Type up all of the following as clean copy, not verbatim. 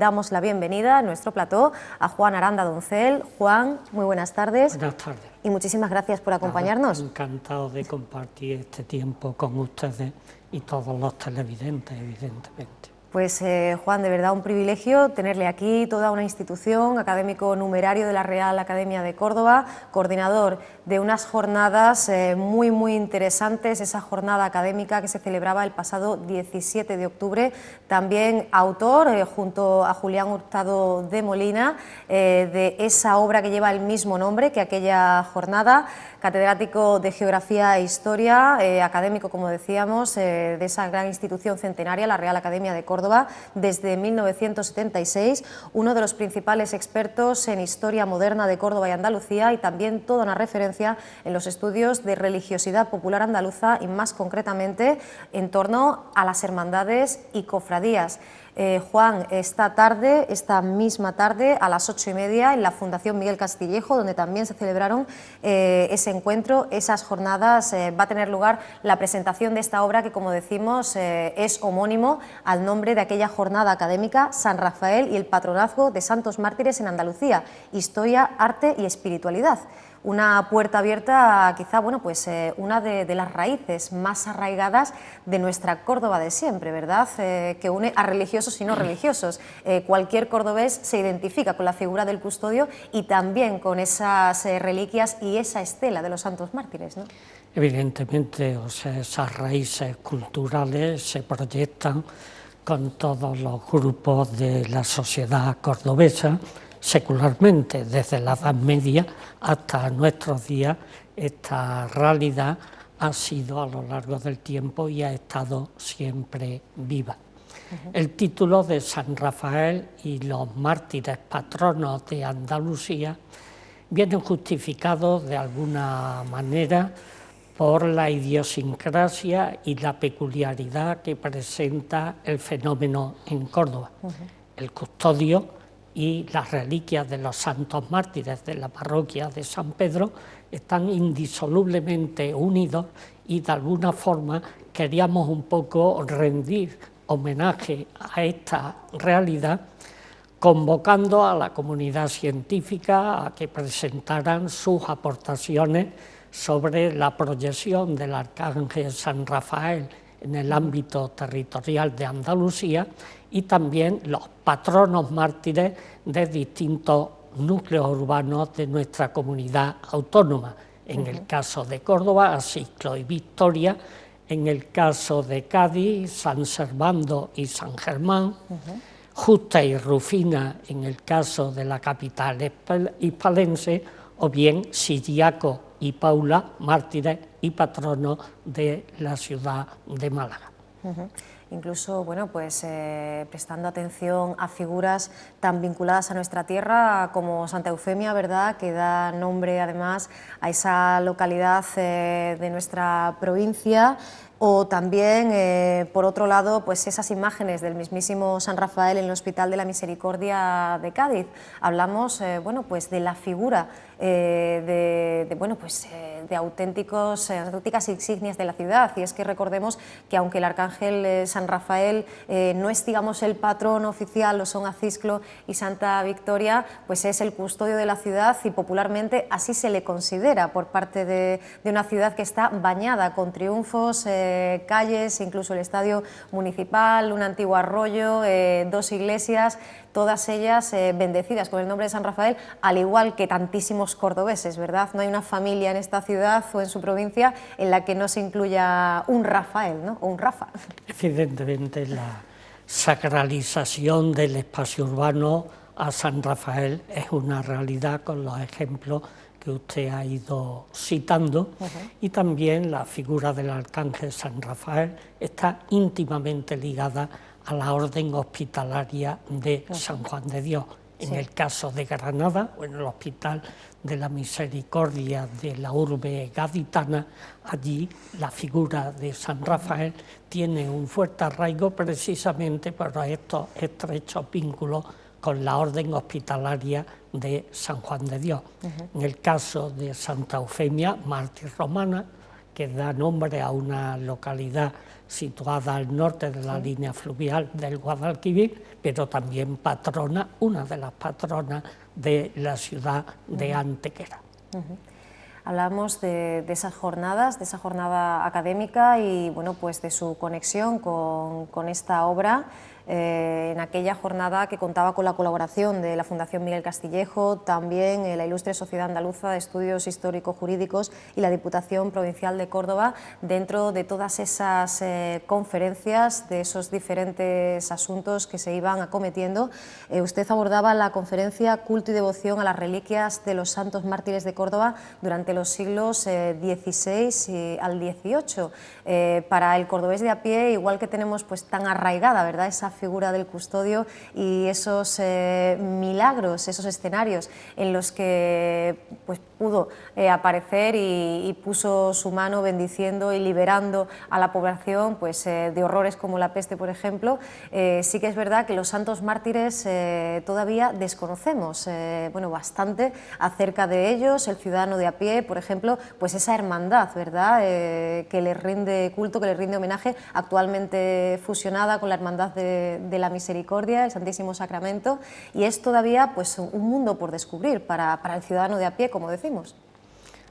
damos la bienvenida a nuestro plató a Juan Aranda Doncel. Juan, muy buenas tardes. Buenas tardes. Y muchísimas gracias por acompañarnos. Encantado de compartir este tiempo con ustedes y todos los televidentes, evidentemente. Pues Juan, de verdad un privilegio tenerle aquí, toda una institución, académico numerario de la Real Academia de Córdoba, coordinador de unas jornadas muy interesantes, esa jornada académica que se celebraba el pasado 17 de octubre, también autor, junto a Julián Hurtado de Molina, de esa obra que lleva el mismo nombre que aquella jornada, catedrático de Geografía e Historia, académico, como decíamos, de esa gran institución centenaria, la Real Academia de Córdoba, desde 1976, uno de los principales expertos en historia moderna de Córdoba y Andalucía y también toda una referencia en los estudios de religiosidad popular andaluza y más concretamente en torno a las hermandades y cofradías. Juan, esta misma tarde a las 8:30 en la Fundación Miguel Castillejo, donde también se celebraron ese encuentro, esas jornadas, va a tener lugar la presentación de esta obra que, como decimos, es homónimo al nombre de aquella jornada académica, San Rafael y el patronazgo de santos mártires en Andalucía, historia, arte y espiritualidad. Una puerta abierta, quizá, una de las raíces más arraigadas de nuestra Córdoba de siempre, ¿verdad? Que une a religiosos y no religiosos. Cualquier cordobés se identifica con la figura del custodio y también con esas reliquias y esa estela de los santos mártires, ¿no? Evidentemente, o sea, esas raíces culturales se proyectan con todos los grupos de la sociedad cordobesa, secularmente, desde la Edad Media hasta nuestros días. Esta realidad ha sido a lo largo del tiempo y ha estado siempre viva. El título de San Rafael y los mártires patronos de Andalucía viene justificado de alguna manera por la idiosincrasia y la peculiaridad que presenta el fenómeno en Córdoba. El custodio y las reliquias de los santos mártires de la parroquia de San Pedro están indisolublemente unidos y de alguna forma queríamos un poco rendir homenaje a esta realidad, convocando a la comunidad científica a que presentaran sus aportaciones sobre la proyección del arcángel San Rafael en el ámbito territorial de Andalucía y también los patronos mártires de distintos núcleos urbanos de nuestra comunidad autónoma. En el caso de Córdoba, Asisclo y Victoria; en el caso de Cádiz, San Servando y San Germán; Justa y Rufina en el caso de la capital hispalense; o bien Siriaco y Paula, mártires y patronos de la ciudad de Málaga. Incluso, prestando atención a figuras tan vinculadas a nuestra tierra como Santa Eufemia, ¿verdad?, que da nombre además a esa localidad de nuestra provincia. O también, por otro lado, pues esas imágenes del mismísimo San Rafael en el Hospital de la Misericordia de Cádiz. Hablamos, de la figura de auténticas insignias de la ciudad. Y es que recordemos que aunque el arcángel San Rafael no es, digamos, el patrón oficial, lo son Asisclo y Santa Victoria, pues es el custodio de la ciudad y popularmente así se le considera por parte de una ciudad que está bañada con triunfos, calles, incluso el estadio municipal, un antiguo arroyo, dos iglesias, todas ellas bendecidas con el nombre de San Rafael, al igual que tantísimos cordobeses, ¿verdad? No hay una familia en esta ciudad o en su provincia en la que no se incluya un Rafael, ¿no?, o un Rafa. Evidentemente, la sacralización del espacio urbano a San Rafael es una realidad con los ejemplos que usted ha ido citando, y también la figura del arcángel San Rafael está íntimamente ligada a la orden hospitalaria de San Juan de Dios. En el caso de Granada, o en el Hospital de la Misericordia de la urbe gaditana, allí la figura de San Rafael tiene un fuerte arraigo precisamente por estos estrechos vínculos con la orden hospitalaria de San Juan de Dios. En el caso de Santa Eufemia, mártir romana, que da nombre a una localidad situada al norte de la línea fluvial del Guadalquivir, pero también patrona, una de las patronas de la ciudad de Antequera. Hablamos de esas jornadas, de esa jornada académica y bueno, pues de su conexión con esta obra. En aquella jornada que contaba con la colaboración de la Fundación Miguel Castillejo, también la Ilustre Sociedad Andaluza de Estudios Histórico-Jurídicos y la Diputación Provincial de Córdoba, dentro de todas esas conferencias, de esos diferentes asuntos que se iban acometiendo. Usted abordaba la conferencia Culto y Devoción a las Reliquias de los Santos Mártires de Córdoba durante los siglos XVI al XVIII. Para el cordobés de a pie, igual que tenemos pues tan arraigada, ¿verdad?, esa figura del custodio y esos milagros, esos escenarios en los que pues pudo aparecer y puso su mano bendiciendo y liberando a la población pues de horrores como la peste, por ejemplo. Sí que es verdad que los santos mártires todavía desconocemos bueno, bastante acerca de ellos. El ciudadano de a pie, por ejemplo, pues esa hermandad, ¿verdad?, que les rinde culto, que les rinde homenaje, actualmente fusionada con la hermandad de la Misericordia, el Santísimo Sacramento, y es todavía pues un mundo por descubrir para el ciudadano de a pie, como decimos.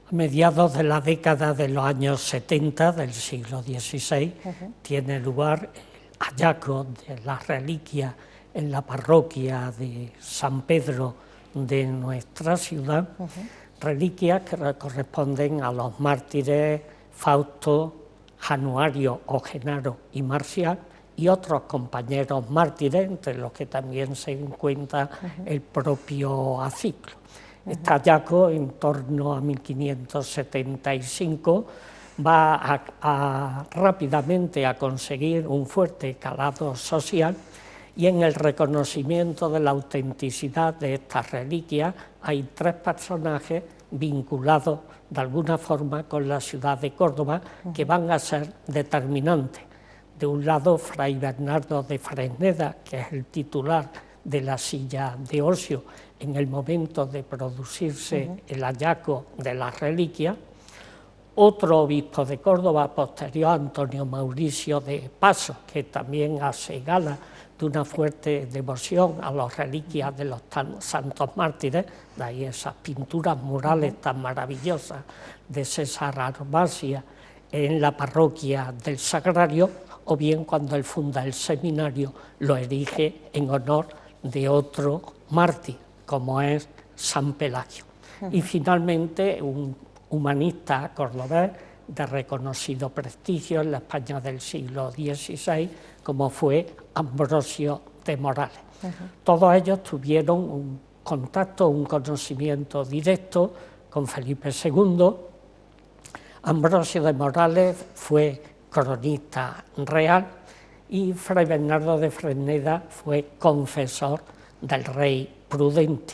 A mediados de la década de los años 70 del siglo XVI tiene lugar el hallazgo de las reliquias en la parroquia de San Pedro de nuestra ciudad, reliquias que corresponden a los mártires Fausto, Januario o Genaro y Marcial, y otros compañeros mártires, entre los que también se encuentra el propio Aciclo. Este hallazgo, en torno a 1575, va rápidamente a conseguir un fuerte calado social, y en el reconocimiento de la autenticidad de estas reliquias hay tres personajes vinculados de alguna forma con la ciudad de Córdoba que van a ser determinantes. De un lado, Fray Bernardo de Fresneda, que es el titular de la silla de Osio en el momento de producirse el hallazgo de las reliquias. Otro obispo de Córdoba posterior, Antonio Mauricio de Pasos, que también hace gala de una fuerte devoción a las reliquias de los santos mártires, de ahí esas pinturas murales tan maravillosas de César Arbasia en la parroquia del Sagrario, o bien cuando él funda el seminario lo erige en honor de otro mártir, como es San Pelagio. Y finalmente un humanista cordobés de reconocido prestigio en la España del siglo XVI, como fue Ambrosio de Morales. Todos ellos tuvieron un contacto, un conocimiento directo con Felipe II. Ambrosio de Morales fue cronista real y Fray Bernardo de Fresneda fue confesor del rey Prudente.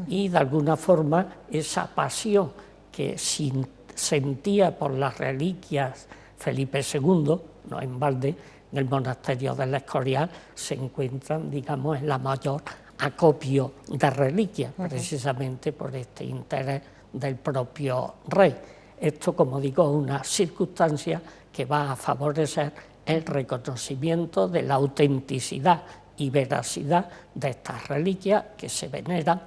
Y de alguna forma esa pasión que sentía por las reliquias Felipe II, no en balde, en el monasterio del Escorial se encuentran, digamos, en la mayor acopio de reliquias, precisamente por este interés del propio rey. Esto, como digo, es una circunstancia que va a favorecer el reconocimiento de la autenticidad y veracidad de estas reliquias que se veneran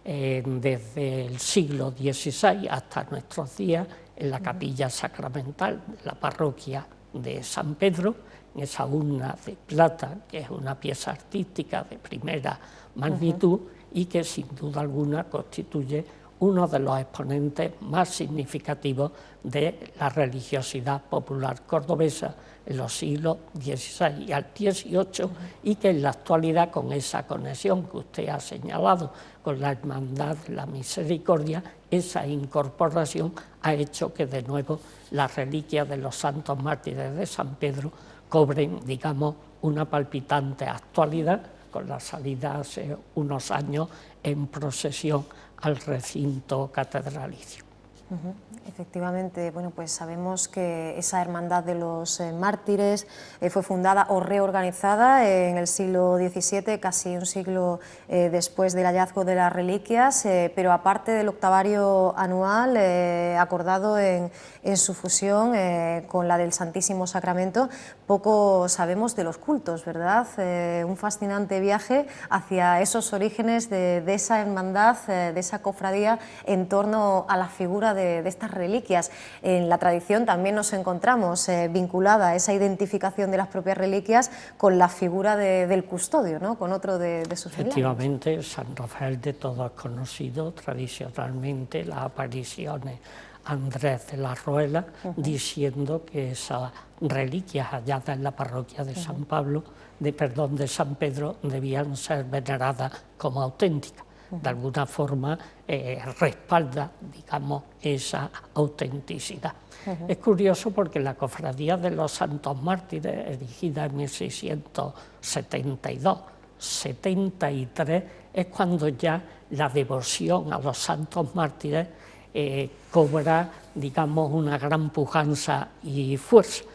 desde el siglo XVI hasta nuestros días en la capilla sacramental de la parroquia de San Pedro, en esa urna de plata, que es una pieza artística de primera magnitud y que sin duda alguna constituye uno de los exponentes más significativos de la religiosidad popular cordobesa en los siglos XVI y al XVIII, y que en la actualidad, con esa conexión que usted ha señalado con la Hermandad de la Misericordia, esa incorporación ha hecho que de nuevo las reliquias de los santos mártires de San Pedro cobren, digamos, una palpitante actualidad, con la salida hace unos años en procesión al recinto catedralicio. Efectivamente, bueno, pues sabemos que esa Hermandad de los Mártires fue fundada o reorganizada en el siglo XVII, casi un siglo después del hallazgo de las reliquias, pero aparte del octavario anual acordado en su fusión con la del Santísimo Sacramento, poco sabemos de los cultos, ¿verdad? Un fascinante viaje hacia esos orígenes de esa hermandad, de esa cofradía en torno a la figura de estas reliquias. En la tradición también nos encontramos vinculada a esa identificación de las propias reliquias con la figura del custodio, ¿no? Con otro de sus milagros. Efectivamente, San Rafael de todos conocido tradicionalmente las apariciones Andrés de la Ruela diciendo que esas reliquias halladas en la parroquia de San Pablo, de San Pedro, debían ser veneradas como auténticas. De alguna forma respalda, digamos, esa autenticidad. Es curioso porque la Cofradía de los Santos Mártires, erigida en 1672-73, es cuando ya la devoción a los Santos Mártires cobra, digamos, una gran pujanza y fuerza.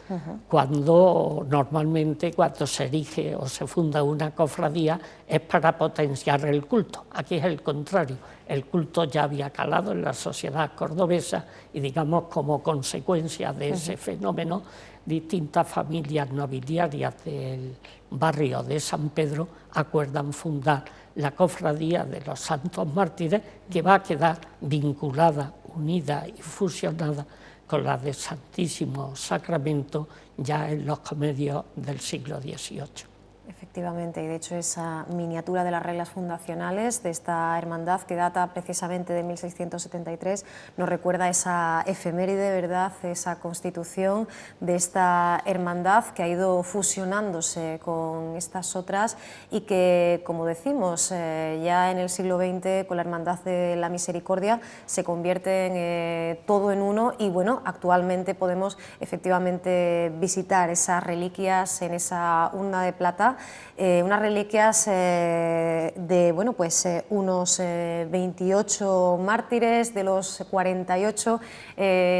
Normalmente cuando se erige o se funda una cofradía es para potenciar el culto. Aquí es el contrario, el culto ya había calado en la sociedad cordobesa y, digamos, como consecuencia de ese fenómeno, distintas familias nobiliarias del barrio de San Pedro acuerdan fundar la Cofradía de los Santos Mártires, que va a quedar vinculada, unida y fusionada con la del Santísimo Sacramento ya en los comedios del siglo XVIII. Efectivamente, y de hecho esa miniatura de las reglas fundacionales de esta hermandad, que data precisamente de 1673, nos recuerda esa efeméride, ¿verdad?, esa constitución de esta hermandad que ha ido fusionándose con estas otras y que, como decimos, ya en el siglo XX, con la Hermandad de la Misericordia, se convierten todo en uno y, bueno, actualmente podemos efectivamente visitar esas reliquias en esa urna de plata, unas reliquias de, bueno, pues unos 28 mártires de los 48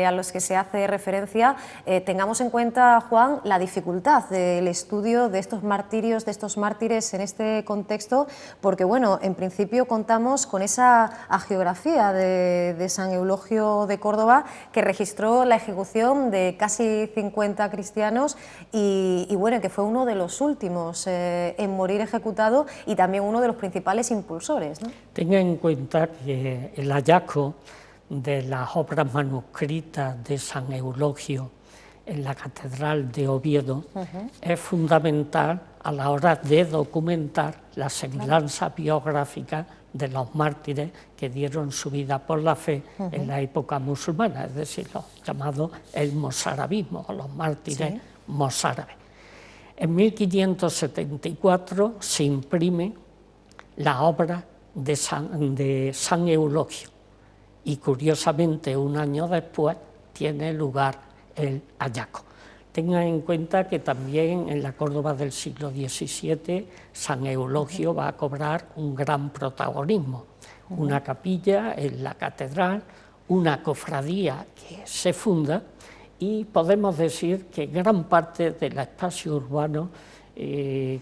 a los que se hace referencia. Tengamos en cuenta, Juan, la dificultad del estudio de estos martirios, de estos mártires en este contexto, porque, bueno, en principio contamos con esa hagiografía de San Eulogio de Córdoba, que registró la ejecución de casi 50 cristianos y bueno, que fue uno de los últimos en morir ejecutado y también uno de los principales impulsores, ¿no? Tenga en cuenta que el hallazgo de las obras manuscritas de San Eulogio en la Catedral de Oviedo es fundamental a la hora de documentar la semblanza biográfica de los mártires que dieron su vida por la fe en la época musulmana, es decir, los llamados el mozarabismo o los mártires mozárabes. En 1574 se imprime la obra de San Eulogio y, curiosamente, un año después tiene lugar el hallazgo. Tengan en cuenta que también en la Córdoba del siglo XVII San Eulogio va a cobrar un gran protagonismo. Una capilla en la catedral, una cofradía que se funda, y podemos decir que gran parte del espacio urbano,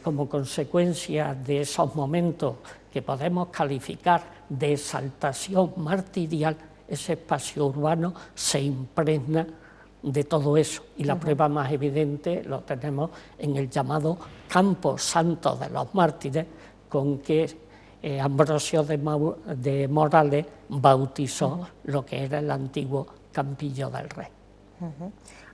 como consecuencia de esos momentos que podemos calificar de exaltación martirial, ese espacio urbano se impregna de todo eso, y la prueba más evidente lo tenemos en el llamado Campo Santo de los Mártires, con que Ambrosio de Morales bautizó lo que era el antiguo Campillo del Rey.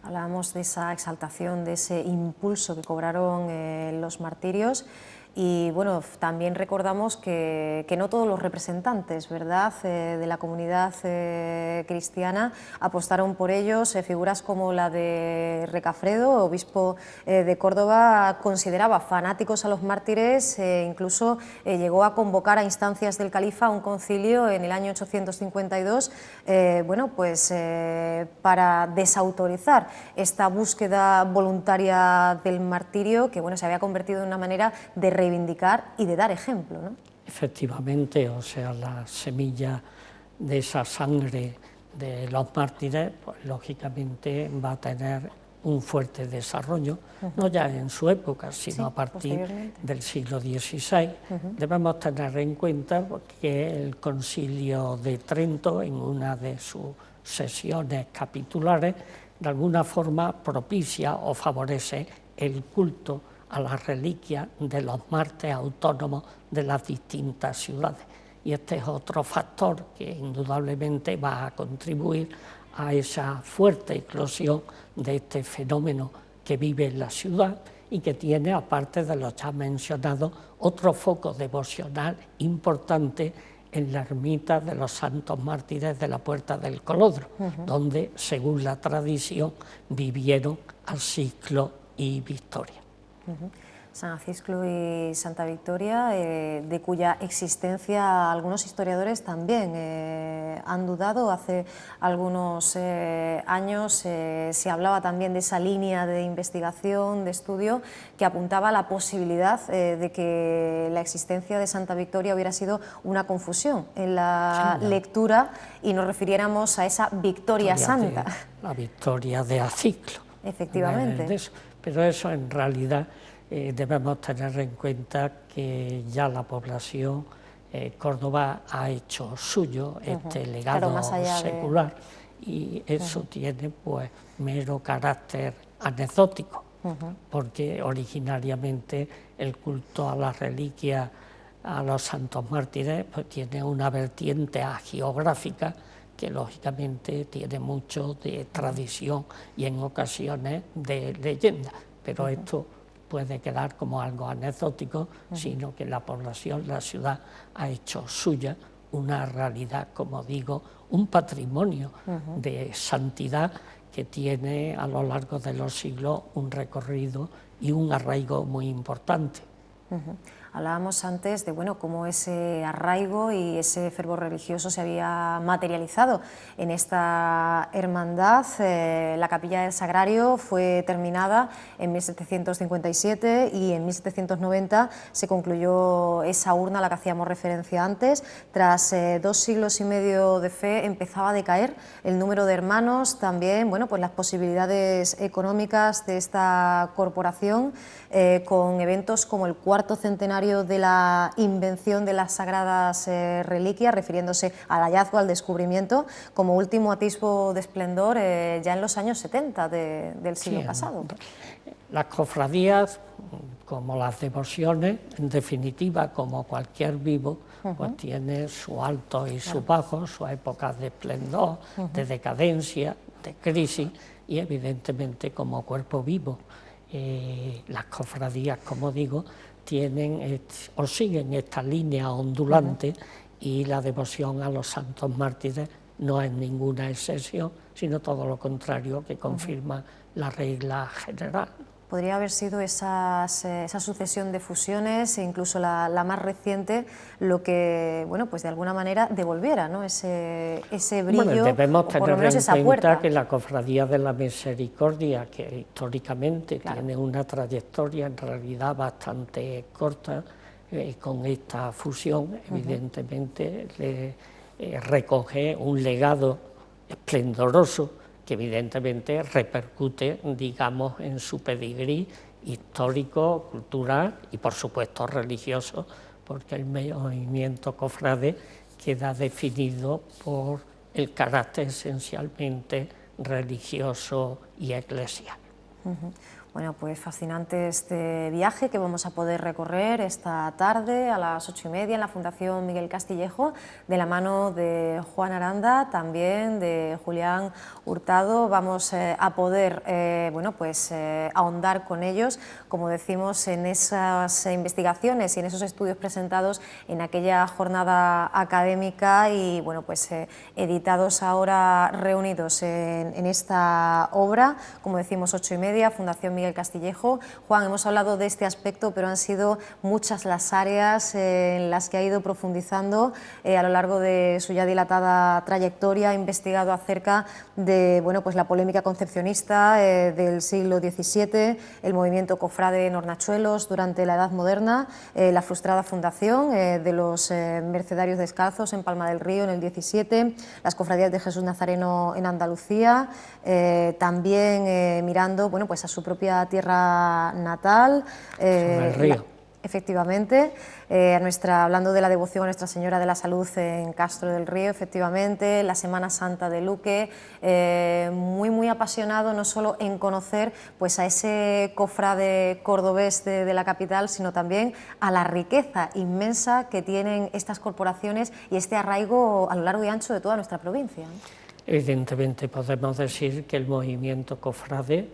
Hablábamos de esa exaltación, de ese impulso que cobraron los martirios. Y bueno, también recordamos que no todos los representantes, ¿verdad?, de la comunidad cristiana apostaron por ellos. Figuras como la de Recafredo, obispo de Córdoba, consideraba fanáticos a los mártires, incluso llegó a convocar a instancias del califa a un concilio en el año 852, bueno, pues para desautorizar esta búsqueda voluntaria del martirio, que bueno, se había convertido en una manera de reivindicar y de dar ejemplo, ¿no? Efectivamente, o sea, la semilla de esa sangre de los mártires, pues lógicamente va a tener un fuerte desarrollo, no ya en su época, sino a partir del siglo XVI. Debemos tener en cuenta que el Concilio de Trento, en una de sus sesiones capitulares, de alguna forma propicia o favorece el culto a las reliquias de los mártires autónomos de las distintas ciudades. Y este es otro factor que indudablemente va a contribuir a esa fuerte eclosión de este fenómeno que vive en la ciudad y que tiene, aparte de los ya mencionados, otro foco devocional importante en la ermita de los santos mártires de la Puerta del Colodro, donde, según la tradición, vivieron Acisclo y Victoria. San Acisclo y Santa Victoria, de cuya existencia algunos historiadores también han dudado. Hace algunos años se hablaba también de esa línea de investigación, de estudio, que apuntaba a la posibilidad de que la existencia de Santa Victoria hubiera sido una confusión en la lectura y nos refiriéramos a esa Victoria Santa. La Victoria de Acisclo. Efectivamente. Pero eso en realidad debemos tener en cuenta que ya la población Córdoba ha hecho suyo este legado secular y eso tiene pues mero carácter anecdótico, porque originariamente el culto a las reliquias, a los santos mártires, pues tiene una vertiente hagiográfica que lógicamente tiene mucho de tradición y en ocasiones de leyenda, pero esto puede quedar como algo anecdótico, sino que la población, la ciudad, ha hecho suya una realidad, como digo, un patrimonio de santidad que tiene a lo largo de los siglos un recorrido y un arraigo muy importante. Hablábamos antes de cómo ese arraigo y ese fervor religioso se había materializado en esta hermandad. La capilla del Sagrario fue terminada en 1757 y en 1790 se concluyó esa urna a la que hacíamos referencia antes. Tras 2 siglos y medio de fe empezaba a decaer el número de hermanos, también pues las posibilidades económicas de esta corporación, con eventos como el 4º centenario de la invención de las sagradas reliquias, refiriéndose al hallazgo, al descubrimiento, como último atisbo de esplendor ya en los años 70 del siglo pasado. Las cofradías, como las devociones, en definitiva, como cualquier vivo, pues tiene su alto y su bajo, sus épocas de esplendor, de decadencia, de crisis, y evidentemente como cuerpo vivo. Las cofradías, como digo, tienen o siguen esta línea ondulante y la devoción a los santos mártires no es ninguna excepción, sino todo lo contrario, que confirma la regla general. Podría haber sido esa sucesión de fusiones e incluso la más reciente lo que, pues de alguna manera devolviera, ¿no? ese brillo, debemos o por lo menos esa tener en puerta. cuenta que la Cofradía de la Misericordia, que históricamente tiene una trayectoria en realidad bastante corta, con esta fusión evidentemente recoge un legado esplendoroso que evidentemente repercute, digamos, en su pedigrí histórico, cultural y por supuesto religioso, porque el movimiento cofrade queda definido por el carácter esencialmente religioso y eclesial. Bueno, pues fascinante este viaje que vamos a poder recorrer esta tarde a las 8:30 en la Fundación Miguel Castillejo, de la mano de Juan Aranda, también de Julián Hurtado. Vamos a poder ahondar con ellos, como decimos, en esas investigaciones y en esos estudios presentados en aquella jornada académica y editados ahora, reunidos en esta obra, como decimos, 8:30, Fundación Miguel Castillejo. Juan, hemos hablado de este aspecto, pero han sido muchas las áreas en las que ha ido profundizando a lo largo de su ya dilatada trayectoria. Ha investigado acerca de pues la polémica concepcionista del siglo XVII, el movimiento cofrade en Hornachuelos durante la Edad Moderna, la frustrada fundación de los mercedarios descalzos en Palma del Río en el XVII, las cofradías de Jesús Nazareno en Andalucía, también mirando pues a su propia tierra natal, el río. Efectivamente, hablando de la devoción a Nuestra Señora de la Salud en Castro del Río, efectivamente, la Semana Santa de Luque, muy apasionado no solo en conocer pues a ese cofrade cordobés de la capital, sino también a la riqueza inmensa que tienen estas corporaciones y este arraigo a lo largo y ancho de toda nuestra provincia. Evidentemente podemos decir que el movimiento cofrade,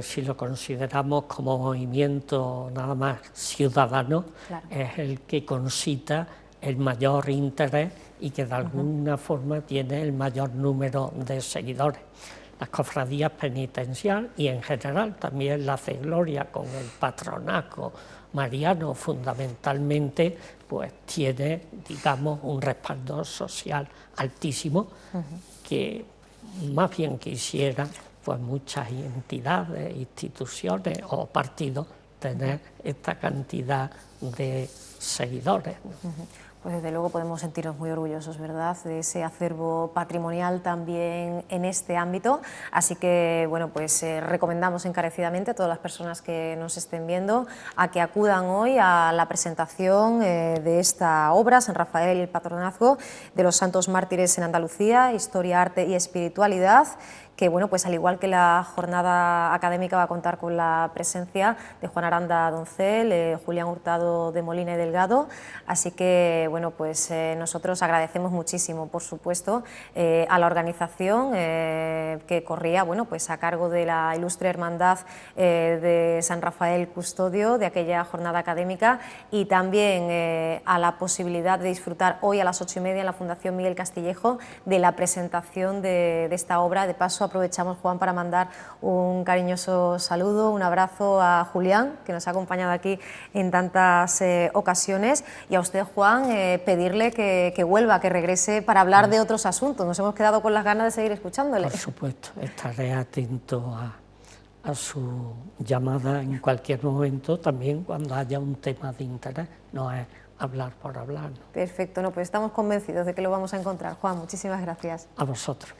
si lo consideramos como movimiento nada más ciudadano, claro, es el que concita el mayor interés y que de alguna forma tiene el mayor número de seguidores. Las cofradías penitenciales y en general también la Cegloria con el patronazgo mariano fundamentalmente, pues tiene, digamos, un respaldo social altísimo que más bien quisiera pues muchas entidades, instituciones o partidos tener esta cantidad de seguidores, ¿no? Pues desde luego podemos sentirnos muy orgullosos, ¿verdad?, de ese acervo patrimonial también en este ámbito. Así que, pues recomendamos encarecidamente a todas las personas que nos estén viendo a que acudan hoy a la presentación de esta obra, San Rafael y el patronazgo de los santos mártires en Andalucía, historia, arte y espiritualidad, que pues al igual que la jornada académica va a contar con la presencia de Juan Aranda Doncel, Julián Hurtado de Molina y Delgado, así que pues nosotros agradecemos muchísimo, por supuesto, a la organización que corría pues a cargo de la ilustre hermandad de San Rafael Custodio de aquella jornada académica, y también a la posibilidad de disfrutar hoy a las 8:30 en la Fundación Miguel Castillejo de la presentación de esta obra. De paso aprovechamos, Juan, para mandar un cariñoso saludo, un abrazo a Julián, que nos ha acompañado aquí en tantas ocasiones, y a usted, Juan, pedirle que vuelva, que regrese para hablar de otros asuntos. Nos hemos quedado con las ganas de seguir escuchándole. Por supuesto, estaré atento a su llamada en cualquier momento, también cuando haya un tema de interés, no es hablar por hablar, ¿no? Perfecto, pues estamos convencidos de que lo vamos a encontrar. Juan, muchísimas gracias. A vosotros.